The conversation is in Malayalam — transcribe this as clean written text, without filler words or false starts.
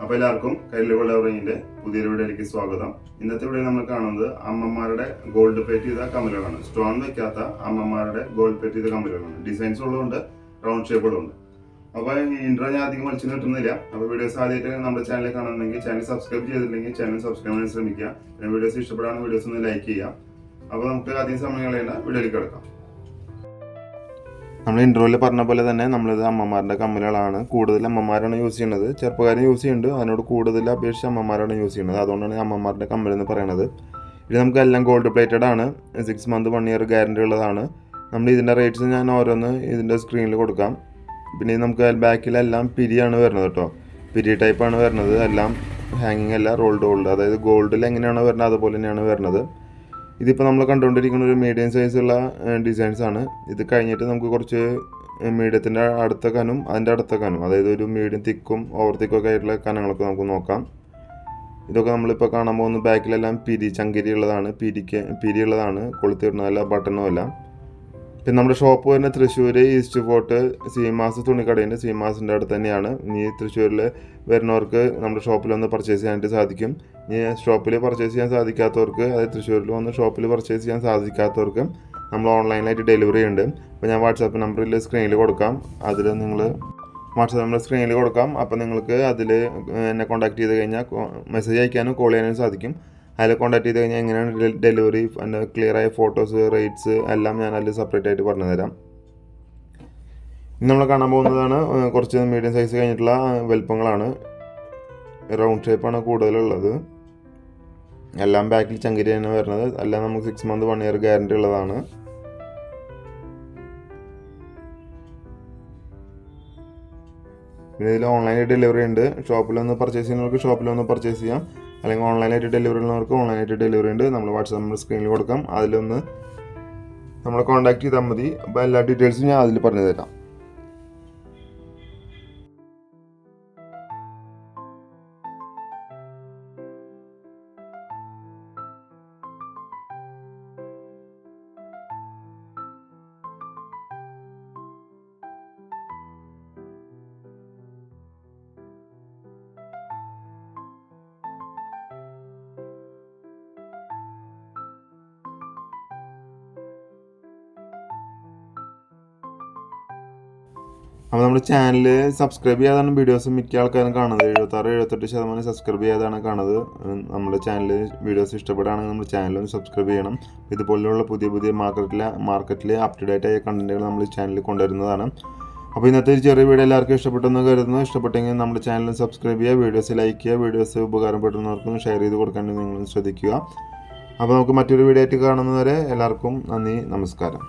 അപ്പോൾ എല്ലാവർക്കും കൈരളി ലവറിങ്ങിന്റെ പുതിയൊരു വീഡിയോയിലേക്ക് സ്വാഗതം. ഇന്നത്തെ വീഡിയോ നമ്മൾ കാണുന്നത് അമ്മമാരുടെ ഗോൾഡ് പ്ലേറ്റ് ചെയ്ത കമ്മലുകളാണ്. സ്റ്റോൺ വെക്കാത്ത അമ്മമാരുടെ ഗോൾഡ് പ്ലേറ്റ് ചെയ്ത കമ്മലുകളാണ്. ഡിസൈൻസ് ഉള്ളതുകൊണ്ട് റൗണ്ട് ഷേപ്പുകളുണ്ട്. അപ്പോൾ ഇൻട്രോ ഞാൻ അധികം വലിച്ചു കിട്ടുന്നില്ല. അപ്പോൾ വീഡിയോസ് ആദ്യമായിട്ട് നമ്മുടെ ചാനൽ കാണുന്നുണ്ടെങ്കിൽ ചാനൽ സബ്സ്ക്രൈബ് ചെയ്തില്ലെങ്കിൽ ചാനൽ സബ്സ്ക്രൈബ് ചെയ്യാൻ ശ്രമിക്കുക. പിന്നെ വീഡിയോസ് ഇഷ്ടപ്പെടാൻ വീഡിയോസ് ഒന്ന് ലൈക്ക് ചെയ്യുക. അപ്പോൾ നമുക്ക് അധികം സമയം കളയേണ്ട വീഡിയോയിലേക്ക് കിടക്കാം. നമ്മൾ ഇൻട്രോയിൽ പറഞ്ഞ പോലെ തന്നെ നമ്മളിത് അമ്മമാരുടെ കമ്മലുകളാണ്. കൂടുതൽ അമ്മമാരാണ് യൂസ് ചെയ്യുന്നത്. ചെറുപ്പക്കാരും യൂസ് ചെയ്യുന്നുണ്ട്. അതിനോട് കൂടുതൽ അപേക്ഷിച്ച് അമ്മമാരാണ് യൂസ് ചെയ്യുന്നത്. അതുകൊണ്ടാണ് അമ്മമാരുടെ കമ്മൽ എന്ന് പറയുന്നത്. ഇത് നമുക്ക് എല്ലാം ഗോൾഡ് പ്ലേറ്റഡ് ആണ്. 6 month 1 year ഗ്യാരണ്ടി ഉള്ളതാണ്. നമ്മൾ ഇതിൻ്റെ റേറ്റ്സ് ഞാൻ ഓരോന്ന് ഇതിൻ്റെ സ്ക്രീനിൽ കൊടുക്കാം. പിന്നെ നമുക്ക് ബാക്കിലെല്ലാം പിരിയാണ് വരുന്നത് കേട്ടോ. പിരി ടൈപ്പാണ് വരുന്നത്. എല്ലാം ഹാങ്ങിങ് അല്ല, റോൾഡ്. അതായത് ഗോൾഡിൽ എങ്ങനെയാണോ വരുന്നത് അതുപോലെ തന്നെയാണ് വരുന്നത്. ഇതിപ്പോൾ നമ്മൾ കണ്ടുകൊണ്ടിരിക്കുന്ന ഒരു മീഡിയം സൈസുള്ള ഡിസൈൻസ് ആണ്. ഇത് കഴിഞ്ഞിട്ട് നമുക്ക് കുറച്ച് മീഡിയത്തിൻ്റെ അടുത്ത കനും അതിൻ്റെ അടുത്ത കനും, അതായത് ഒരു മീഡിയം തിക്കും ഓവർ തിക്കും ഒക്കെ ആയിട്ടുള്ള കനങ്ങളൊക്കെ നമുക്ക് നോക്കാം. ഇതൊക്കെ നമ്മളിപ്പോൾ കാണാൻ പോകുന്ന ബാക്കിലെല്ലാം ചങ്കിരി ഉള്ളതാണ്, പിരി ഉള്ളതാണ്, കൊളുത്തിടുന്നതല്ല, ബട്ടണും അല്ല. പിന്നെ നമ്മുടെ ഷോപ്പ് വരുന്നത് തൃശ്ശൂർ ഈസ്റ്റ് ഫോർട്ട് സീമാസ് തുണിക്കടയുണ്ട്. സീമാസിൻ്റെ അടുത്ത് തന്നെയാണ്. ഇനി തൃശ്ശൂരിൽ വരുന്നവർക്ക് നമ്മുടെ ഷോപ്പിൽ വന്ന് പർച്ചേസ് ചെയ്യാനായിട്ട് സാധിക്കും. ഇനി ഷോപ്പിൽ പർച്ചേസ് ചെയ്യാൻ സാധിക്കാത്തവർക്ക്, അതായത് തൃശ്ശൂരിൽ വന്ന് ഷോപ്പിൽ പർച്ചേസ് ചെയ്യാൻ സാധിക്കാത്തവർക്ക് നമ്മൾ ഓൺലൈനായിട്ട് ഡെലിവറി ഉണ്ട്. അപ്പോൾ ഞാൻ വാട്സാപ്പ് നമ്പറിൽ സ്ക്രീനിൽ കൊടുക്കാം. അതിൽ നിങ്ങൾ വാട്സാപ്പ് നമ്പർ സ്ക്രീനിൽ കൊടുക്കാം. അപ്പോൾ നിങ്ങൾക്ക് അതിൽ എന്നെ കോൺടാക്ട് ചെയ്ത് കഴിഞ്ഞാൽ മെസ്സേജ് അയക്കാനും കോൾ ചെയ്യാനും സാധിക്കും. അതിൽ കോൺടാക്ട് ചെയ്ത് കഴിഞ്ഞാൽ എങ്ങനെയാണ് ഡെലിവറി, ക്ലിയറായ ഫോട്ടോസ്, റേറ്റ്സ് എല്ലാം ഞാൻ അതിൽ സെപ്പറേറ്റ് ആയിട്ട് പറഞ്ഞു തരാം. ഇന്ന് നമ്മൾ കാണാൻ പോകുന്നതാണ് കുറച്ച് മീഡിയം സൈസ് കഴിഞ്ഞിട്ടുള്ള വലുപ്പങ്ങളാണ്. റൗണ്ട് ഷേപ്പാണ് കൂടുതലുള്ളത്. എല്ലാം ബാക്കിൽ ചങ്കിരി തന്നെ വരുന്നത്. എല്ലാം നമുക്ക് 6 month 1 year ഗ്യാരണ്ടി ഉള്ളതാണ്. പിന്നെ ഇതിൽ ഓൺലൈനായിട്ട് ഡെലിവറി ഉണ്ട്. ഷോപ്പിലൊന്ന് പർച്ചേസ് ചെയ്യുന്നവർക്ക് ഷോപ്പിലൊന്ന് പർച്ചേസ് ചെയ്യാം, അല്ലെങ്കിൽ ഓൺലൈനായിട്ട് ഡെലിവറി ഉള്ളവർക്ക് ഓൺലൈനായിട്ട് ഡെലിവറി ഉണ്ട്. നമ്മൾ വാട്സാപ്പ് നമ്പർ സ്ക്രീനിൽ കൊടുക്കാം. അതിലൊന്ന് നമ്മളെ കോൺടാക്ട് ചെയ്താൽ മതി. അപ്പോൾ എല്ലാ ഡീറ്റെയിൽസും ഞാൻ അതിൽ പറഞ്ഞു തരാം. അപ്പോൾ നമ്മുടെ ചാനൽ സബ്സ്ക്രൈബ് ചെയ്യാതാണ് വീഡിയോസ് മിക്ക ആൾക്കാരും കാണുന്നത്. 76-78% സബ്സ്ക്രൈബ് ചെയ്യാതാണ് കാണുന്നത്. നമ്മുടെ ചാനൽ വീഡിയോസ് ഇഷ്ടപ്പെടുകയാണെങ്കിൽ നമ്മുടെ ചാനലൊന്ന് സബ്സ്ക്രൈബ് ചെയ്യണം. ഇതുപോലെയുള്ള പുതിയ മാർക്കറ്റിൽ അപ് ടു ഡേറ്റ് ആയ കണ്ടൻറ്റുകൾ നമ്മൾ ചാനലിൽ കൊണ്ടുവരുന്നതാണ്. അപ്പോൾ ഇന്നത്തെ ഒരു ചെറിയ വീഡിയോ എല്ലാവർക്കും ഇഷ്ടപ്പെട്ടെന്ന് കരുതുന്നു. ഇഷ്ടപ്പെട്ടെങ്കിൽ നമ്മുടെ ചാനൽ സബ്സ്ക്രൈബ് ചെയ്യുക, വീഡിയോസ് ലൈക്ക് ചെയ്യുക, വീഡിയോസ് ഉപകാരപ്പെടുന്നവർക്കൊന്ന് ഷെയർ ചെയ്ത് കൊടുക്കാൻ നിങ്ങൾ ശ്രദ്ധിക്കുക. അപ്പോൾ നമുക്ക് മറ്റൊരു വീഡിയോ ആയിട്ട് കാണുന്നവരെ എല്ലാവർക്കും നന്ദി, നമസ്കാരം.